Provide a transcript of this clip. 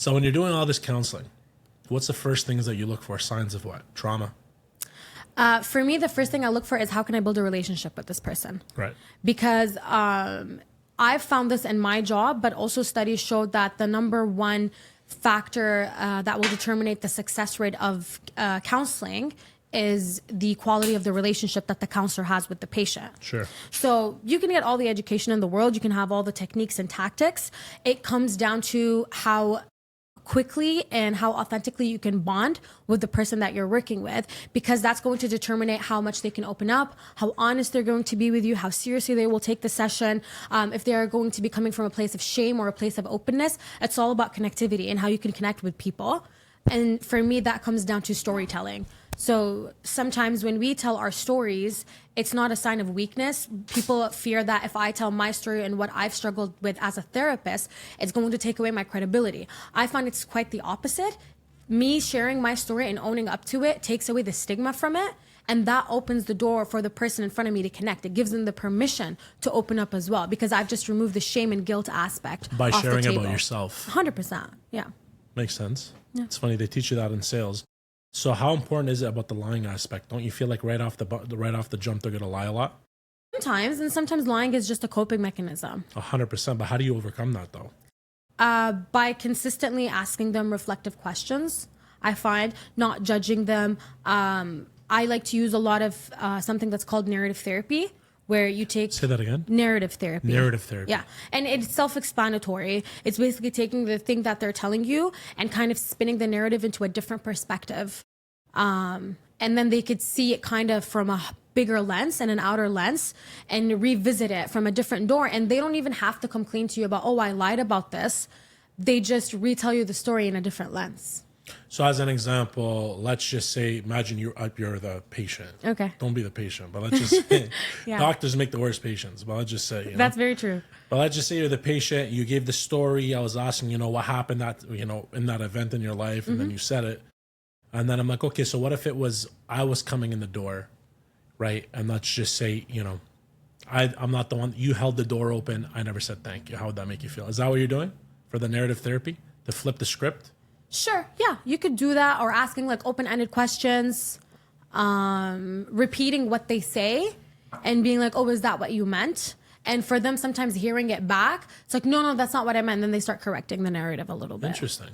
So when you're doing all this counseling, what's the first things that you look for? Signs of what? Trauma? For me, the first thing I look for is how can I build a relationship with this person? Right. Because I've found this in my job, but also studies showed that the number one factor that will determine the success rate of counseling is the quality of the relationship that the counselor has with the patient. Sure. So you can get all the education in the world, you can have all the techniques and tactics. It comes down to how quickly and how authentically you can bond with the person that you're working with, because that's going to determine how much they can open up, how honest they're going to be with you, how seriously they will take the session. If they are going to be coming from a place of shame or a place of openness, it's all about connectivity and how you can connect with people. And for me, that comes down to storytelling. So sometimes when we tell our stories, it's not a sign of weakness. People fear that if I tell my story and what I've struggled with as a therapist, it's going to take away my credibility. I find it's quite the opposite. Me sharing my story and owning up to it takes away the stigma from it. And that opens the door for the person in front of me to connect. It gives them the permission to open up as well, because I've just removed the shame and guilt aspect By off sharing the table. about yourself. 100%. Yeah. Makes sense. Yeah. It's funny, they teach you that in sales. So how important is it about the lying aspect? Don't you feel like right off the jump they're gonna lie a lot? Sometimes, and sometimes lying is just a coping mechanism. 100%. But how do you overcome that though? By consistently asking them reflective questions. I find not judging them. I like to use a lot of something that's called narrative therapy, where you take... Say that again. Narrative therapy. Narrative therapy. Yeah. And it's self-explanatory. It's basically taking the thing that they're telling you and kind of spinning the narrative into a different perspective. And then they could see it kind of from a bigger lens and an outer lens and revisit it from a different door. And they don't even have to come clean to you about, oh, I lied about this. They just retell you the story in a different lens. So as an example, let's just say, imagine you're the patient. Okay. Don't be the patient, but let's just say, Yeah. doctors make the worst patients, but let's just say, you know? That's very true. But let's just say you're the patient, you gave the story, I was asking, what happened in that event in your life, and then you said it. And then I'm like, okay, so what if it was, I was coming in the door, right? And let's just say, I'm not the one, you held the door open, I never said thank you. How would that make you feel? Is that what you're doing for the narrative therapy? To flip the script? Sure. Yeah, you could do that, or asking like open-ended questions, repeating what they say and being like, oh, is that what you meant? And for them, sometimes hearing it back, it's like, no, that's not what I meant. And then they start correcting the narrative a little bit. Interesting.